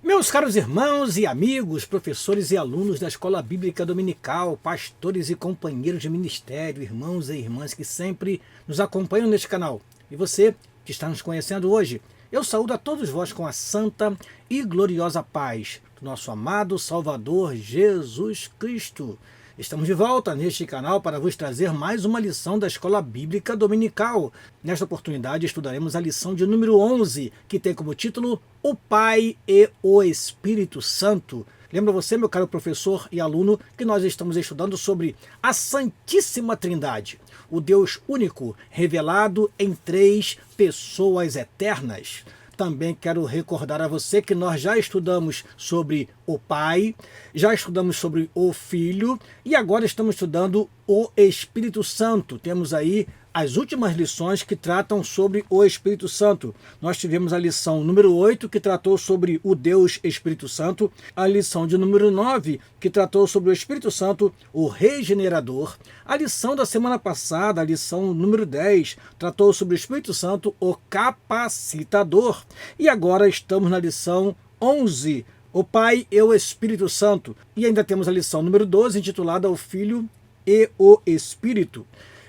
Meus caros irmãos e amigos, professores e alunos da Escola Bíblica Dominical, pastores e companheiros de ministério, irmãos e irmãs que sempre nos acompanham neste canal, e você que está nos conhecendo hoje, eu saúdo a todos vós com a santa e gloriosa paz do nosso amado Salvador Jesus Cristo. Estamos de volta neste canal para vos trazer mais uma lição da Escola Bíblica Dominical. Nesta oportunidade estudaremos a lição de número 11, que tem como título O Pai e o Espírito Santo. Lembra você, meu caro professor e aluno, que nós estamos estudando sobre a Santíssima Trindade, o Deus único, revelado em três pessoas eternas. Também quero recordar a você que nós já estudamos sobre o Pai, já estudamos sobre o Filho e agora estamos estudando o Espírito Santo. Temos aí as últimas lições que tratam sobre o Espírito Santo. Nós tivemos a lição número 8, que tratou sobre o Deus Espírito Santo, a lição de número 9, que tratou sobre o Espírito Santo, o Regenerador. A lição da semana passada, a lição número 10, tratou sobre o Espírito Santo, o Capacitador. E agora estamos na lição 11, o Pai e o Espírito Santo. E ainda temos a lição número 12, intitulada O Filho e o Espírito.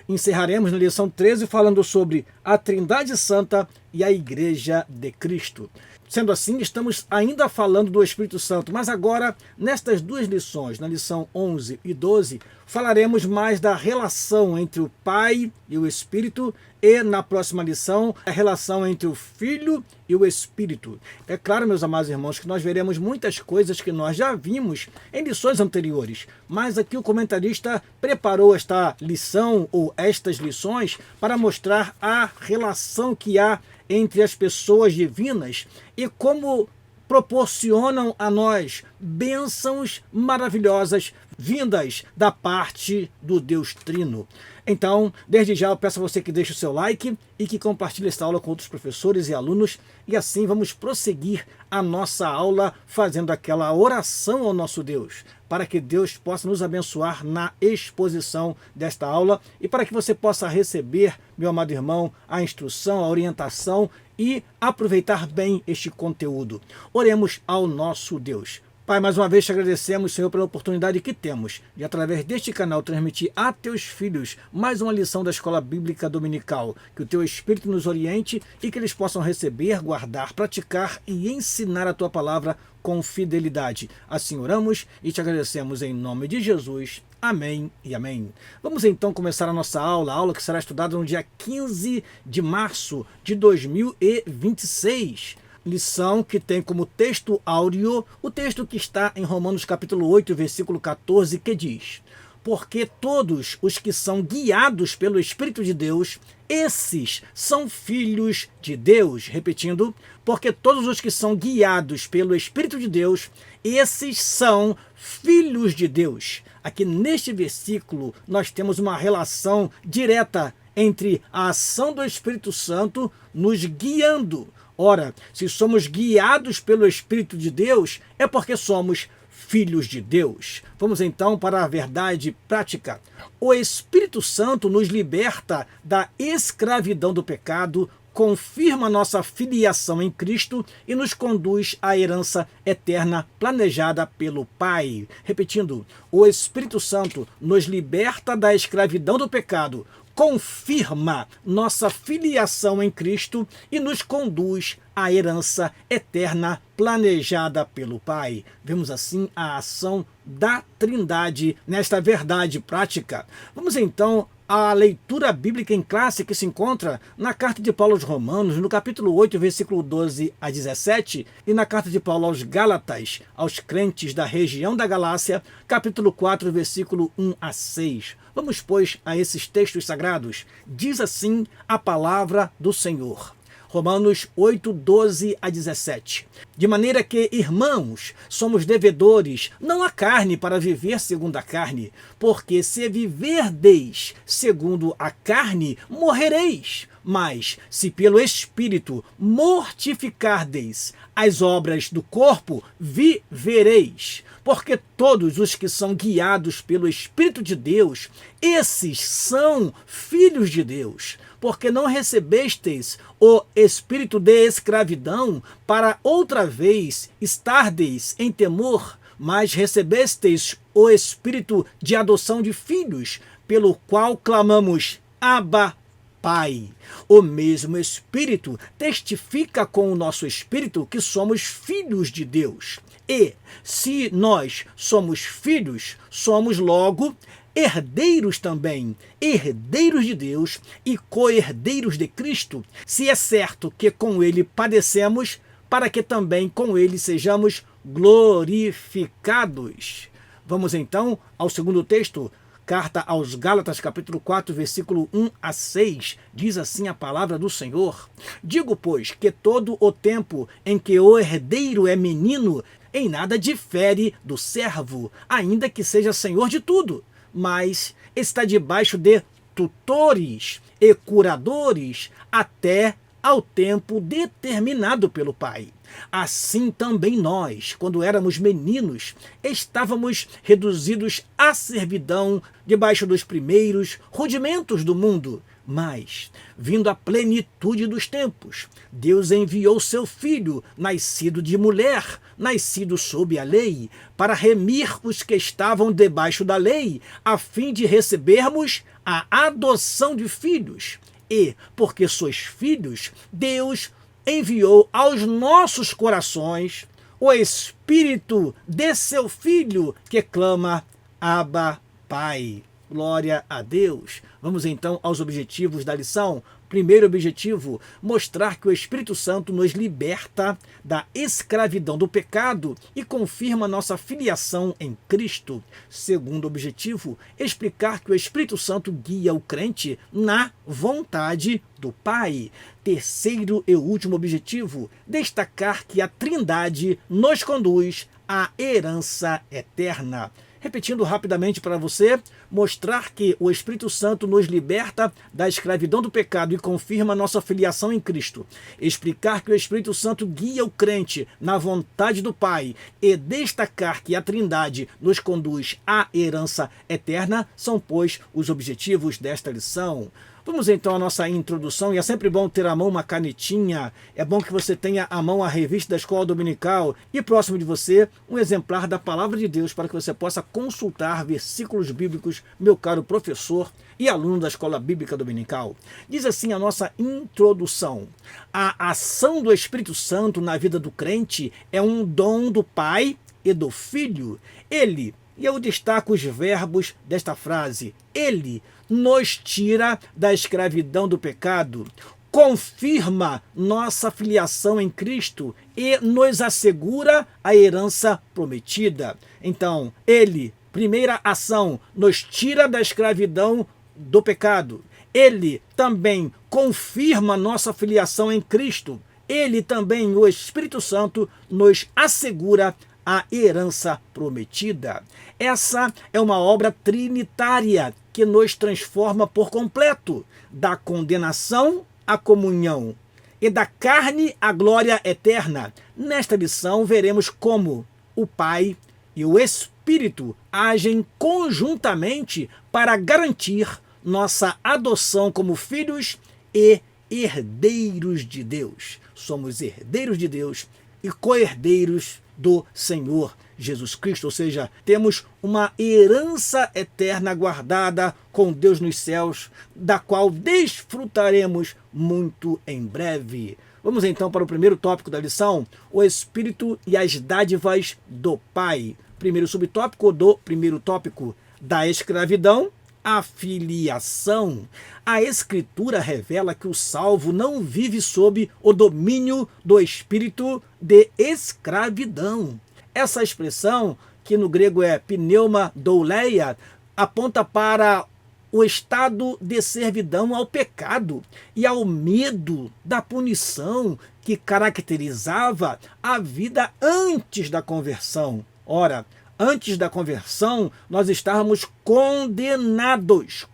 Encerraremos na lição 13 falando sobre a Trindade Santa e a Igreja de Cristo. Sendo assim, estamos ainda falando do Espírito Santo, mas agora, nestas duas lições, na lição 11 e 12, falaremos mais da relação entre o Pai e o Espírito e, na próxima lição, a relação entre o Filho e o Espírito. É claro, meus amados irmãos, que nós veremos muitas coisas que nós já vimos em lições anteriores, mas aqui o comentarista preparou esta lição ou estas lições para mostrar a relação que há entre as pessoas divinas e como proporcionam a nós bênçãos maravilhosas vindas da parte do Deus Trino. Então, desde já eu peço a você que deixe o seu like e que compartilhe esta aula com outros professores e alunos, e assim vamos prosseguir a nossa aula fazendo aquela oração ao nosso Deus, para que Deus possa nos abençoar na exposição desta aula e para que você possa receber, meu amado irmão, a instrução, a orientação e aproveitar bem este conteúdo. Oremos ao nosso Deus. Pai, mais uma vez te agradecemos, Senhor, pela oportunidade que temos de, através deste canal, transmitir a teus filhos mais uma lição da Escola Bíblica Dominical. Que o teu Espírito nos oriente e que eles possam receber, guardar, praticar e ensinar a tua palavra com fidelidade. Assim oramos e te agradecemos em nome de Jesus. Amém e amém. Vamos então começar a nossa aula, a aula que será estudada no dia 15 de março de 2026. Lição que tem como texto áureo o texto que está em Romanos capítulo 8, versículo 14, que diz: Porque todos os que são guiados pelo Espírito de Deus, esses são filhos de Deus. Repetindo, porque todos os que são guiados pelo Espírito de Deus, esses são filhos de Deus. Aqui neste versículo nós temos uma relação direta entre a ação do Espírito Santo nos guiando. Ora, se somos guiados pelo Espírito de Deus, é porque somos filhos de Deus. Vamos então para a verdade prática. O Espírito Santo nos liberta da escravidão do pecado, confirma nossa filiação em Cristo e nos conduz à herança eterna planejada pelo Pai. Repetindo, o Espírito Santo nos liberta da escravidão do pecado, confirma nossa filiação em Cristo e nos conduz à herança eterna planejada pelo Pai. Vemos assim a ação da Trindade nesta verdade prática. Vamos então à leitura bíblica em classe que se encontra na carta de Paulo aos Romanos, no capítulo 8, versículo 12 a 17, e na carta de Paulo aos Gálatas, aos crentes da região da Galácia, capítulo 4, versículo 1 a 6. Vamos, pois, a esses textos sagrados. Diz assim a palavra do Senhor. Romanos 8, 12 a 17. De maneira que, irmãos, somos devedores, não à carne, para viver segundo a carne. Porque se viverdeis segundo a carne, morrereis. Mas, se pelo Espírito mortificardeis as obras do corpo, vivereis. Porque todos os que são guiados pelo Espírito de Deus, esses são filhos de Deus. porque não recebestes o espírito de escravidão, para outra vez estardes em temor, mas recebestes o espírito de adoção de filhos, pelo qual clamamos, Abba, Pai. O mesmo Espírito testifica com o nosso espírito que somos filhos de Deus. E, se nós somos filhos, somos logo herdeiros também, herdeiros de Deus e co-herdeiros de Cristo, se é certo que com ele padecemos, para que também com ele sejamos glorificados. Vamos então ao segundo texto. Carta aos Gálatas, capítulo 4, versículo 1 a 6, diz assim a palavra do Senhor. Digo, pois, que todo o tempo em que o herdeiro é menino, em nada difere do servo, ainda que seja senhor de tudo, mas está debaixo de tutores e curadores até ao tempo determinado pelo Pai. Assim também nós, quando éramos meninos, estávamos reduzidos à servidão debaixo dos primeiros rudimentos do mundo. Mas, vindo a plenitude dos tempos, Deus enviou seu Filho, nascido de mulher, nascido sob a lei, para remir os que estavam debaixo da lei, a fim de recebermos a adoção de filhos. E, porque sois filhos, Deus enviou aos nossos corações o Espírito de seu Filho, que clama, Abba, Pai. Glória a Deus. Vamos então aos objetivos da lição. Primeiro objetivo, mostrar que o Espírito Santo nos liberta da escravidão do pecado e confirma nossa filiação em Cristo. Segundo objetivo, explicar que o Espírito Santo guia o crente na vontade do Pai. Terceiro e último objetivo, destacar que a Trindade nos conduz à herança eterna. Repetindo rapidamente para você, mostrar que o Espírito Santo nos liberta da escravidão do pecado e confirma nossa filiação em Cristo. Explicar que o Espírito Santo guia o crente na vontade do Pai e destacar que a Trindade nos conduz à herança eterna são, pois, os objetivos desta lição. Vamos então à nossa introdução, e é sempre bom ter à mão uma canetinha, é bom que você tenha à mão a revista da Escola Dominical e próximo de você um exemplar da Palavra de Deus para que você possa consultar versículos bíblicos, meu caro professor e aluno da Escola Bíblica Dominical. Diz assim a nossa introdução: a ação do Espírito Santo na vida do crente é um dom do Pai e do Filho. Ele, e eu destaco os verbos desta frase, ele nos tira da escravidão do pecado, confirma nossa filiação em Cristo e nos assegura a herança prometida. Então, ele, primeira ação, nos tira da escravidão do pecado. Ele também confirma nossa filiação em Cristo. Ele também, o Espírito Santo, nos assegura a herança prometida. Essa é uma obra trinitária que nos transforma por completo, da condenação à comunhão e da carne à glória eterna. Nesta lição veremos como o Pai e o Espírito agem conjuntamente para garantir nossa adoção como filhos e herdeiros de Deus. Somos herdeiros de Deus e co-herdeiros do Senhor Jesus Cristo, ou seja, temos uma herança eterna guardada com Deus nos céus, da qual desfrutaremos muito em breve. Vamos então para o primeiro tópico da lição, o Espírito e as dádivas do Pai. Primeiro subtópico do primeiro tópico, da escravidão à filiação. A Escritura revela que o salvo não vive sob o domínio do espírito de escravidão. Essa expressão, que no grego é pneuma douleia, aponta para o estado de servidão ao pecado e ao medo da punição que caracterizava a vida antes da conversão. Ora, antes da conversão, nós estávamos condenados.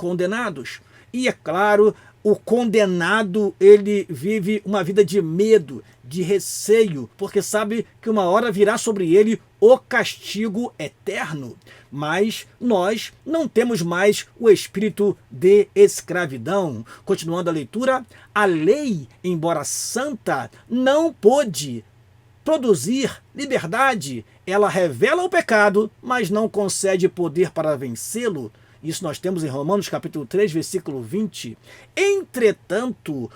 E, é claro, O condenado, ele vive uma vida de medo, de receio, porque sabe que uma hora virá sobre ele o castigo eterno. Mas nós não temos mais o espírito de escravidão. Continuando a leitura, a lei, embora santa, não pôde produzir liberdade. Ela revela o pecado, mas não concede poder para vencê-lo. Isso nós temos em Romanos capítulo 3, versículo 20. Entretanto,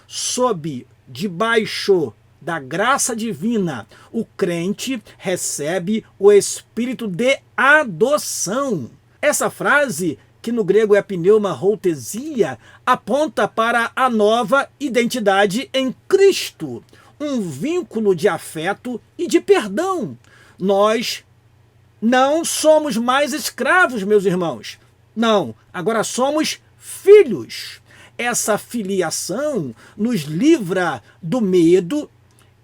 debaixo da graça divina, o crente recebe o espírito de adoção. Essa frase, que no grego é pneumaroutesia, aponta para a nova identidade em Cristo, um vínculo de afeto e de perdão. Nós não somos mais escravos, meus irmãos. Não, agora somos filhos. Essa filiação nos livra do medo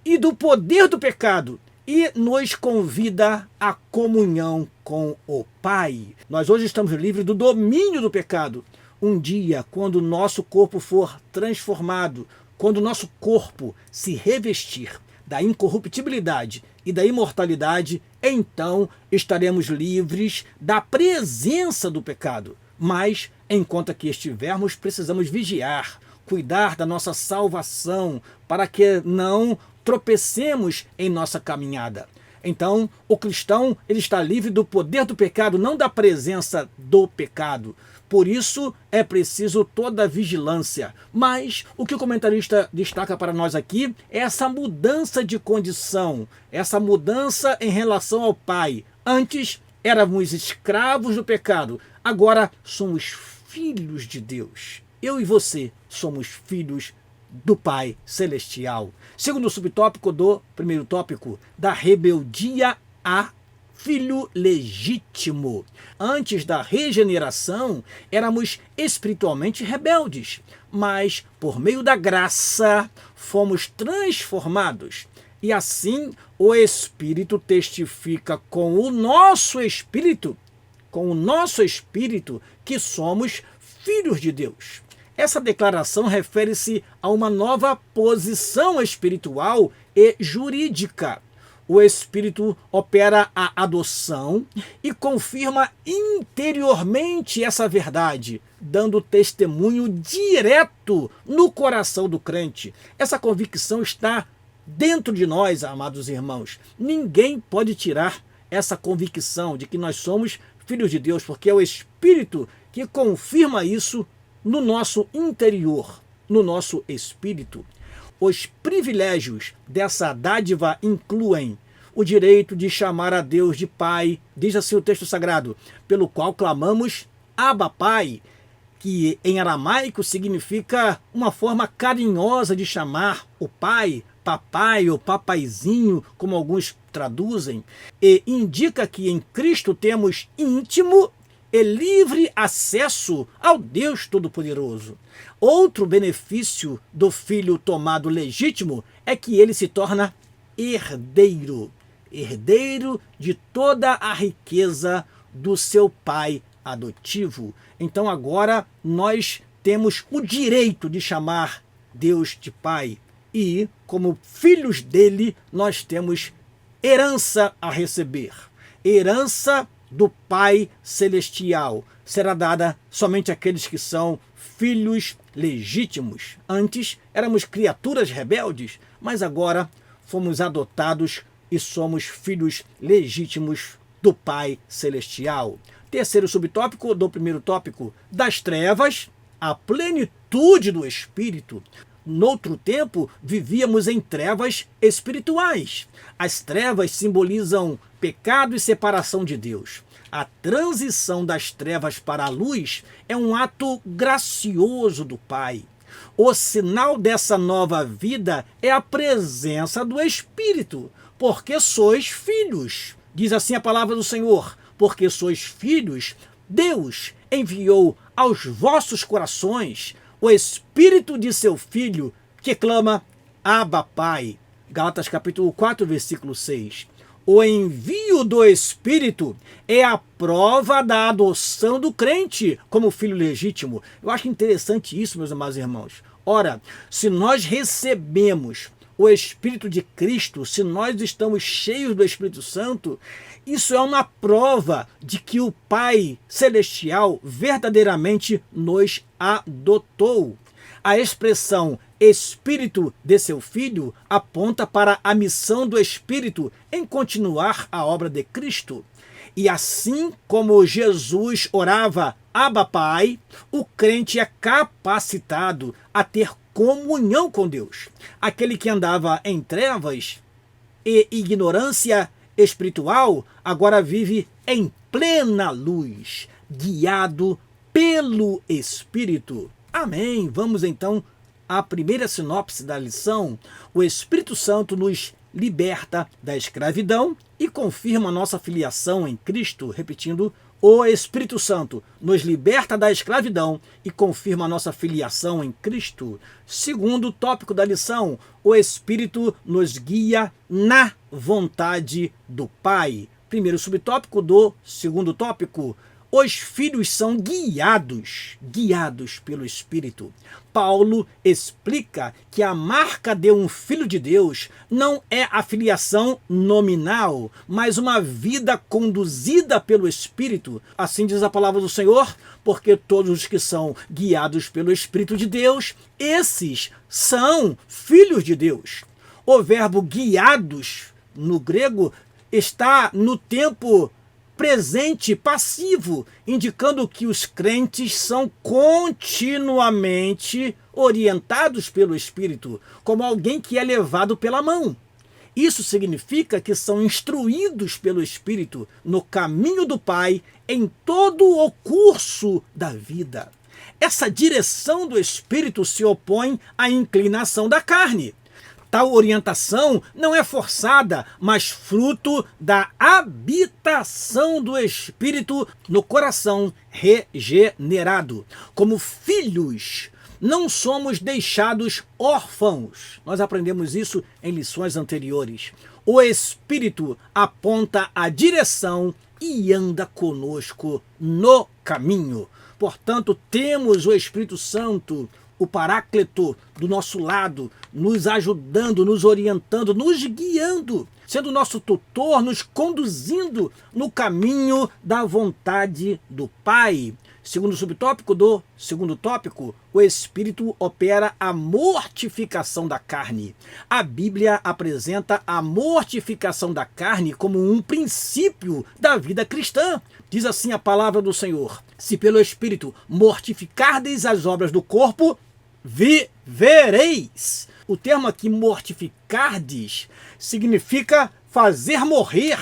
e do poder do pecado e nos convida à comunhão com o Pai. Nós hoje estamos livres do domínio do pecado. Um dia, quando o nosso corpo for transformado, quando o nosso corpo se revestir da incorruptibilidade e da imortalidade, então estaremos livres da presença do pecado. Mas, enquanto aqui estivermos, precisamos vigiar, cuidar da nossa salvação, para que não tropecemos em nossa caminhada. Então, o cristão, ele está livre do poder do pecado, não da presença do pecado. Por isso, é preciso toda vigilância. Mas o que o comentarista destaca para nós aqui é essa mudança de condição, essa mudança em relação ao Pai. Antes, éramos escravos do pecado. Agora, somos filhos de Deus. Eu e você somos filhos do Pai Celestial. Segundo subtópico do primeiro tópico, da rebeldia a filho legítimo. Antes da regeneração, éramos espiritualmente rebeldes, mas por meio da graça fomos transformados. E assim o Espírito testifica com o nosso espírito, que somos filhos de Deus. Essa declaração refere-se a uma nova posição espiritual e jurídica. O Espírito opera a adoção e confirma interiormente essa verdade, dando testemunho direto no coração do crente. Essa convicção está dentro de nós, amados irmãos. Ninguém pode tirar essa convicção de que nós somos filhos de Deus, porque é o Espírito que confirma isso no nosso interior, no nosso espírito. Os privilégios dessa dádiva incluem o direito de chamar a Deus de Pai, diz assim o texto sagrado, pelo qual clamamos Abba Pai, que em aramaico significa uma forma carinhosa de chamar o Pai, papai ou papaizinho, como alguns traduzem, e indica que em Cristo temos íntimo e livre acesso ao Deus Todo-Poderoso. Outro benefício do filho tomado legítimo é que ele se torna herdeiro de toda a riqueza do seu pai adotivo. Então agora nós temos o direito de chamar Deus de Pai e, como filhos dele, nós temos herança a receber. Herança do Pai Celestial será dada somente àqueles que são filhos legítimos. Antes éramos criaturas rebeldes, mas agora fomos adotados e somos filhos legítimos do Pai Celestial. Terceiro subtópico do primeiro tópico, das trevas à plenitude do Espírito. Noutro tempo, vivíamos em trevas espirituais. As trevas simbolizam pecado e separação de Deus. A transição das trevas para a luz é um ato gracioso do Pai. O sinal dessa nova vida é a presença do Espírito, porque sois filhos. Diz assim a palavra do Senhor, porque sois filhos, Deus enviou aos vossos corações o Espírito de seu Filho, que clama, Abba Pai. Gálatas capítulo 4, versículo 6. O envio do Espírito é a prova da adoção do crente como filho legítimo. Eu acho interessante isso, meus amados irmãos. Ora, se nós recebemos o Espírito de Cristo, se nós estamos cheios do Espírito Santo, isso é uma prova de que o Pai Celestial verdadeiramente nos adotou. A expressão Espírito de seu Filho aponta para a missão do Espírito em continuar a obra de Cristo. E assim como Jesus orava Abba Pai, o crente é capacitado a ter comunhão com Deus. Aquele que andava em trevas e ignorância espiritual agora vive em plena luz, guiado pelo Espírito. Amém. Vamos então à primeira sinopse da lição. O Espírito Santo nos liberta da escravidão e confirma nossa filiação em Cristo. Repetindo, o Espírito Santo nos liberta da escravidão e confirma nossa filiação em Cristo. Segundo tópico da lição, o Espírito nos guia na vontade do Pai. Primeiro subtópico do segundo tópico. Os filhos são guiados pelo Espírito. Paulo explica que a marca de um filho de Deus não é a filiação nominal, mas uma vida conduzida pelo Espírito. Assim diz a palavra do Senhor, porque todos os que são guiados pelo Espírito de Deus, esses são filhos de Deus. O verbo guiados, no grego, está no tempo presente passivo, indicando que os crentes são continuamente orientados pelo Espírito, como alguém que é levado pela mão. Isso significa que são instruídos pelo Espírito no caminho do Pai em todo o curso da vida. Essa direção do Espírito se opõe à inclinação da carne. Tal orientação não é forçada, mas fruto da habitação do Espírito no coração regenerado. Como filhos, não somos deixados órfãos. Nós aprendemos isso em lições anteriores. O Espírito aponta a direção e anda conosco no caminho. Portanto, temos o Espírito Santo, o Paráclito, do nosso lado, nos ajudando, nos orientando, nos guiando, sendo nosso tutor, nos conduzindo no caminho da vontade do Pai. Segundo subtópico do segundo tópico, o Espírito opera a mortificação da carne. A Bíblia apresenta a mortificação da carne como um princípio da vida cristã. Diz assim a palavra do Senhor: se pelo Espírito mortificardes as obras do corpo, vivereis. O termo aqui, mortificardes, significa fazer morrer,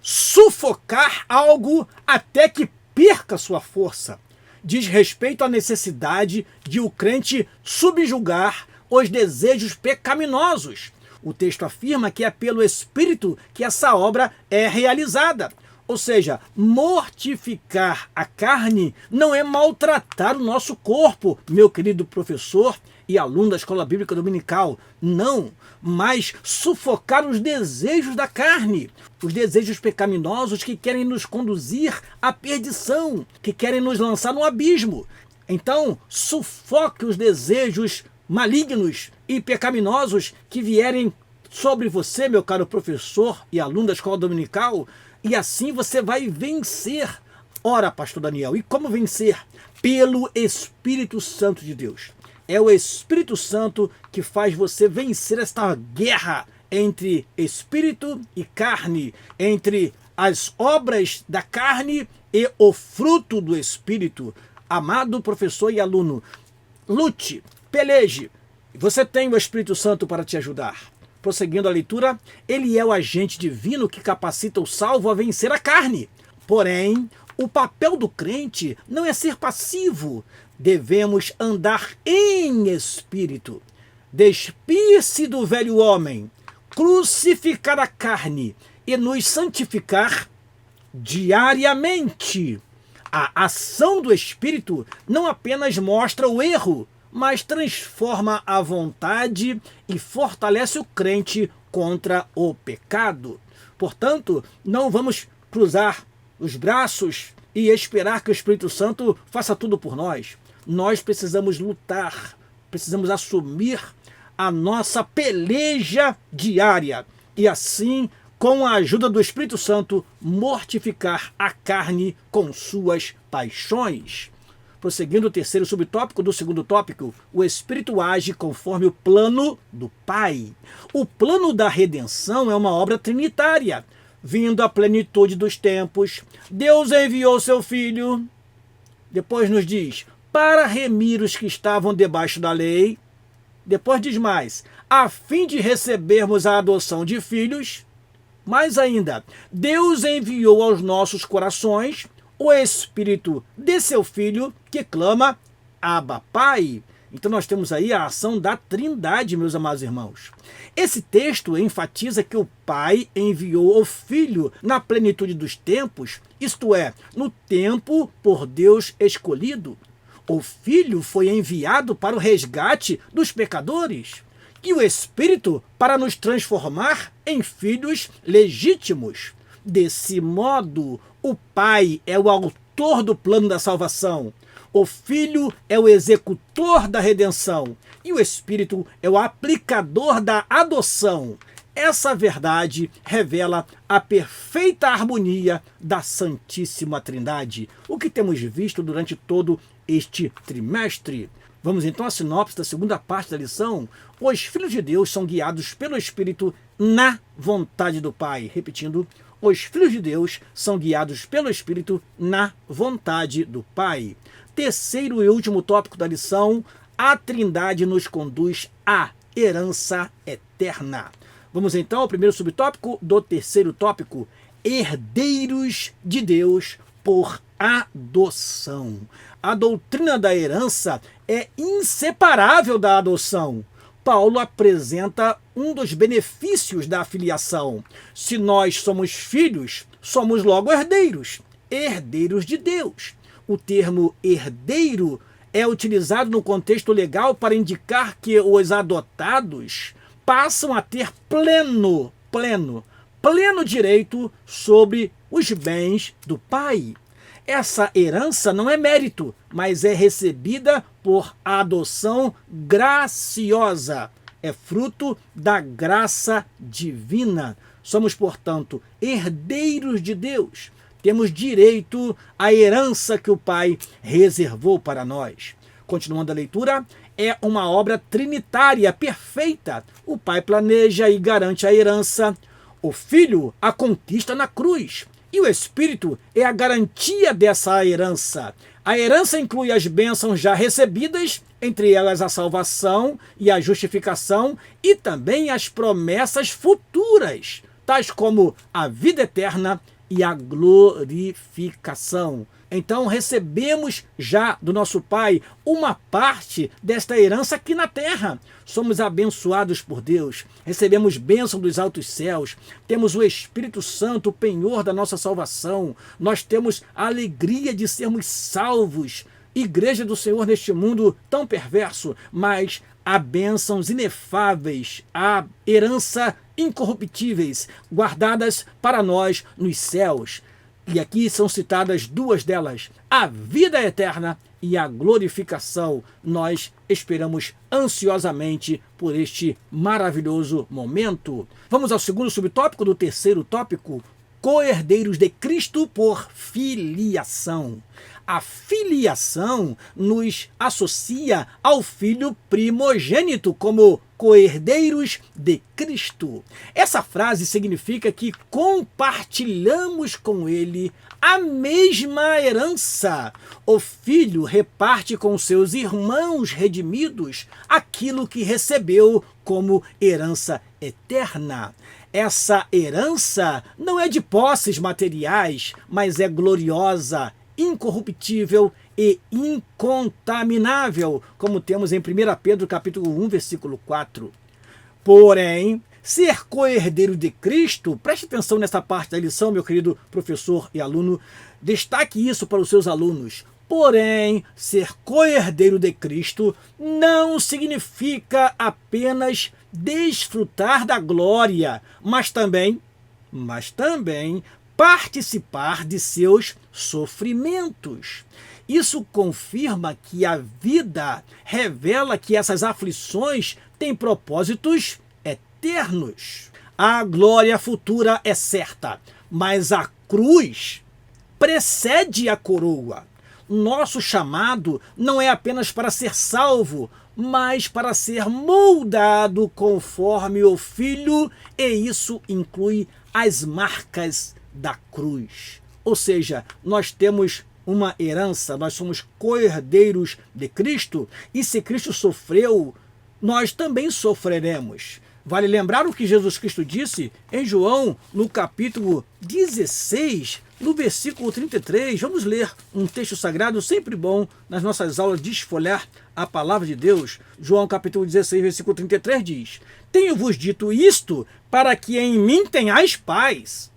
sufocar algo até que perca sua força. Diz respeito à necessidade de o crente subjugar os desejos pecaminosos. O texto afirma que é pelo Espírito que essa obra é realizada. Ou seja, mortificar a carne não é maltratar o nosso corpo, meu querido professor e aluno da Escola Bíblica Dominical. Não, mas sufocar os desejos da carne, os desejos pecaminosos que querem nos conduzir à perdição, que querem nos lançar no abismo. Então, sufoque os desejos malignos e pecaminosos que vierem sobre você, meu caro professor e aluno da Escola Dominical, e assim você vai vencer. Ora, pastor Daniel, e como vencer? Pelo Espírito Santo de Deus. É o Espírito Santo que faz você vencer esta guerra entre espírito e carne, entre as obras da carne e o fruto do Espírito. Amado professor e aluno, lute, peleje. Você tem o Espírito Santo para te ajudar. Prosseguindo a leitura, ele é o agente divino que capacita o salvo a vencer a carne. Porém, o papel do crente não é ser passivo. Devemos andar em espírito, despir-se do velho homem, crucificar a carne e nos santificar diariamente. A ação do Espírito não apenas mostra o erro, mas transforma a vontade e fortalece o crente contra o pecado. Portanto, não vamos cruzar os braços e esperar que o Espírito Santo faça tudo por nós. Nós precisamos lutar precisamos assumir a nossa peleja diária e assim, com a ajuda do Espírito Santo, mortificar a carne com suas paixões. Prosseguindo o terceiro subtópico do segundo tópico, o Espírito age conforme o plano do Pai. O plano da redenção é uma obra trinitária. Vindo à plenitude dos tempos, Deus enviou seu Filho. Depois nos diz, para remir os que estavam debaixo da lei. Depois diz mais, a fim de recebermos a adoção de filhos. Mais ainda, Deus enviou aos nossos corações o Espírito de seu Filho, que clama, Abba, Pai. Então nós temos aí a ação da Trindade, meus amados irmãos. Esse texto enfatiza que o Pai enviou o Filho na plenitude dos tempos, isto é, no tempo por Deus escolhido. O Filho foi enviado para o resgate dos pecadores e o Espírito para nos transformar em filhos legítimos. Desse modo, o Pai é o autor do plano da salvação, o Filho é o executor da redenção e o Espírito é o aplicador da adoção. Essa verdade revela a perfeita harmonia da Santíssima Trindade, o que temos visto durante todo este trimestre. Vamos então à sinopse da segunda parte da lição. Os filhos de Deus são guiados pelo Espírito na vontade do Pai. Repetindo, os filhos de Deus são guiados pelo Espírito na vontade do Pai. Terceiro e último tópico da lição, a Trindade nos conduz à herança eterna. Vamos então ao primeiro subtópico do terceiro tópico, herdeiros de Deus por adoção. A doutrina da herança é inseparável da adoção. Paulo apresenta um dos benefícios da filiação. Se nós somos filhos, somos logo herdeiros, herdeiros de Deus. O termo herdeiro é utilizado no contexto legal para indicar que os adotados passam a ter pleno direito sobre os bens do pai. Essa herança não é mérito, mas é recebida por adoção graciosa. É fruto da graça divina. Somos, portanto, herdeiros de Deus. Temos direito à herança que o Pai reservou para nós. Continuando a leitura, é uma obra trinitária perfeita. O Pai planeja e garante a herança. O Filho a conquista na cruz. E o Espírito é a garantia dessa herança. A herança inclui as bênçãos já recebidas, entre elas a salvação e a justificação, e também as promessas futuras, tais como a vida eterna e a glorificação. Então recebemos já do nosso Pai uma parte desta herança aqui na terra. Somos abençoados por Deus, recebemos bênção dos altos céus, temos o Espírito Santo, o penhor da nossa salvação, nós temos a alegria de sermos salvos. Igreja do Senhor neste mundo tão perverso, mas há bênçãos inefáveis, há herança incorruptíveis, guardadas para nós nos céus. E aqui são citadas duas delas, a vida eterna e a glorificação. Nós esperamos ansiosamente por este maravilhoso momento. Vamos ao segundo subtópico do terceiro tópico, co-herdeiros de Cristo por filiação. A filiação nos associa ao Filho primogênito como co-herdeiros de Cristo. Essa frase significa que compartilhamos com ele a mesma herança. O Filho reparte com seus irmãos redimidos aquilo que recebeu como herança eterna. Essa herança não é de posses materiais, mas é gloriosa, incorruptível e incontaminável, como temos em 1 Pedro capítulo 1, versículo 4. Porém, ser co-herdeiro de Cristo, preste atenção nessa parte da lição, meu querido professor e aluno, destaque isso para os seus alunos. Porém, ser co-herdeiro de Cristo não significa apenas desfrutar da glória, mas também participar de seus sofrimentos. Isso confirma que a vida revela que essas aflições têm propósitos eternos. A glória futura é certa, mas a cruz precede a coroa. Nosso chamado não é apenas para ser salvo, mas para ser moldado conforme o Filho, e isso inclui as marcas da cruz. Ou seja, nós temos uma herança, nós somos co-herdeiros de Cristo, e se Cristo sofreu, nós também sofreremos. Vale lembrar o que Jesus Cristo disse em João, no capítulo 16, no versículo 33. Vamos ler um texto sagrado, sempre bom nas nossas aulas de esfolhar a palavra de Deus. João capítulo 16, versículo 33 diz: Tenho-vos dito isto para que em mim tenhais paz.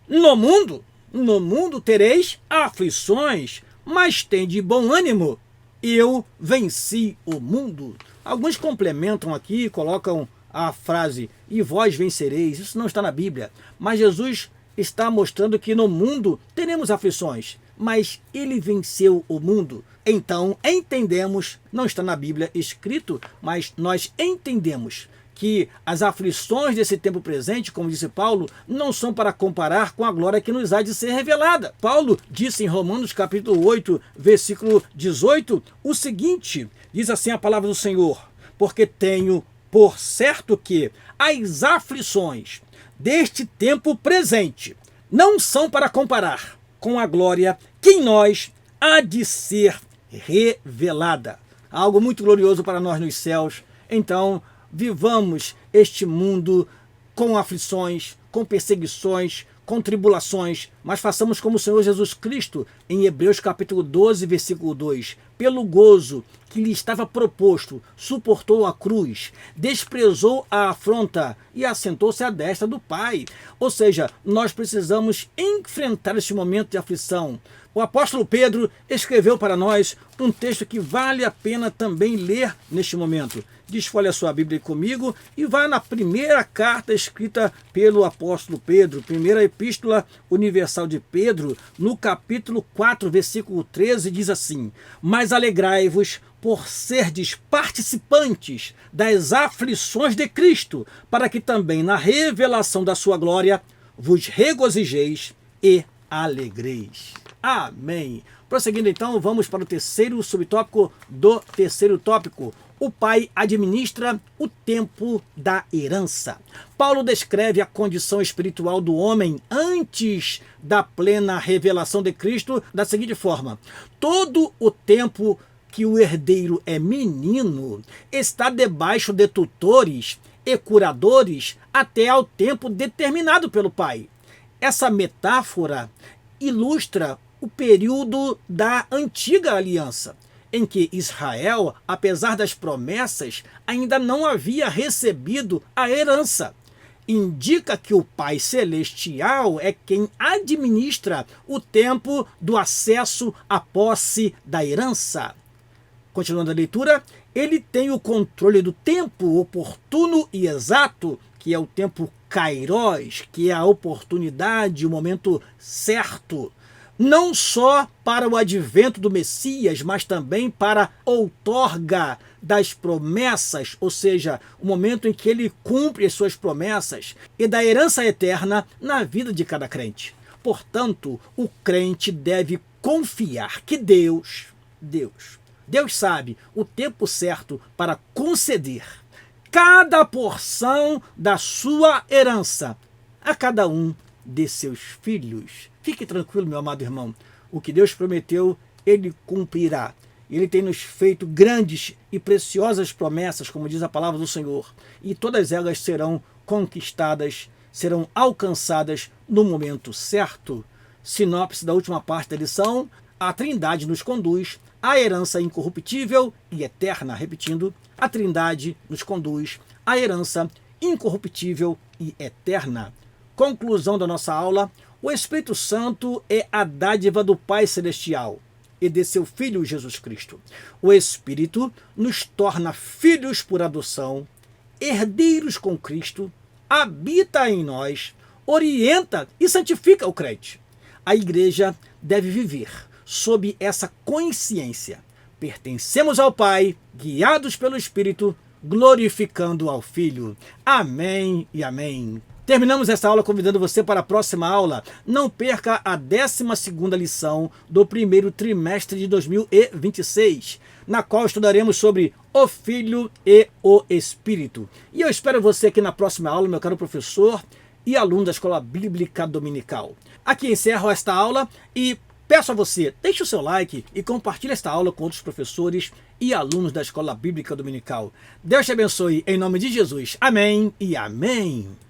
No mundo tereis aflições, mas tende bom ânimo. Eu venci o mundo. Alguns complementam aqui, colocam a frase, e vós vencereis. Isso não está na Bíblia. Mas Jesus está mostrando que no mundo teremos aflições, mas ele venceu o mundo. Então entendemos, não está na Bíblia escrito, mas nós entendemos que as aflições desse tempo presente, como disse Paulo, não são para comparar com a glória que nos há de ser revelada. Paulo disse em Romanos capítulo 8, versículo 18, o seguinte, diz assim a palavra do Senhor: porque tenho por certo que as aflições deste tempo presente não são para comparar com a glória que em nós há de ser revelada. Algo muito glorioso para nós nos céus. Então, vivamos este mundo com aflições, com perseguições, com tribulações, mas façamos como o Senhor Jesus Cristo, em Hebreus capítulo 12, versículo 2. Pelo gozo que lhe estava proposto, suportou a cruz, desprezou a afronta e assentou-se à destra do Pai. Ou seja, nós precisamos enfrentar este momento de aflição. O apóstolo Pedro escreveu para nós um texto que vale a pena também ler neste momento. Desfolhe a sua Bíblia comigo e vá na primeira carta escrita pelo apóstolo Pedro, primeira epístola universal de Pedro, no capítulo 4, versículo 13, diz assim: Mas alegrai-vos por serdes participantes das aflições de Cristo, para que também na revelação da sua glória vos regozijeis e alegreis. Amém. Prosseguindo então, vamos para o terceiro subtópico do terceiro tópico. O pai administra o tempo da herança. Paulo descreve a condição espiritual do homem antes da plena revelação de Cristo da seguinte forma: todo o tempo que o herdeiro é menino está debaixo de tutores e curadores até ao tempo determinado pelo pai. Essa metáfora ilustra o período da antiga aliança, em que Israel, apesar das promessas, ainda não havia recebido a herança. Indica que o Pai Celestial é quem administra o tempo do acesso à posse da herança. Continuando a leitura, ele tem o controle do tempo oportuno e exato, que é o tempo kairos, que é a oportunidade, o momento certo, não só para o advento do Messias, mas também para a outorga das promessas, ou seja, o momento em que ele cumpre as suas promessas, e da herança eterna na vida de cada crente. Portanto, o crente deve confiar que Deus sabe o tempo certo para conceder cada porção da sua herança a cada um de seus filhos. Fique tranquilo, meu amado irmão. O que Deus prometeu, ele cumprirá. Ele tem nos feito grandes e preciosas promessas, como diz a palavra do Senhor. E todas elas serão conquistadas, serão alcançadas no momento certo. Sinopse da última parte da lição: a Trindade nos conduz à herança incorruptível e eterna. Repetindo, a Trindade nos conduz à herança incorruptível e eterna. Conclusão da nossa aula: o Espírito Santo é a dádiva do Pai Celestial e de seu Filho Jesus Cristo. O Espírito nos torna filhos por adoção, herdeiros com Cristo, habita em nós, orienta e santifica o crente. A igreja deve viver sob essa consciência. Pertencemos ao Pai, guiados pelo Espírito, glorificando ao Filho. Amém e amém. Terminamos esta aula convidando você para a próxima aula. Não perca a 12ª lição do primeiro trimestre de 2026, na qual estudaremos sobre o Filho e o Espírito. E eu espero você aqui na próxima aula, meu caro professor e aluno da Escola Bíblica Dominical. Aqui encerro esta aula e peço a você, deixe o seu like e compartilhe esta aula com outros professores e alunos da Escola Bíblica Dominical. Deus te abençoe em nome de Jesus. Amém e amém.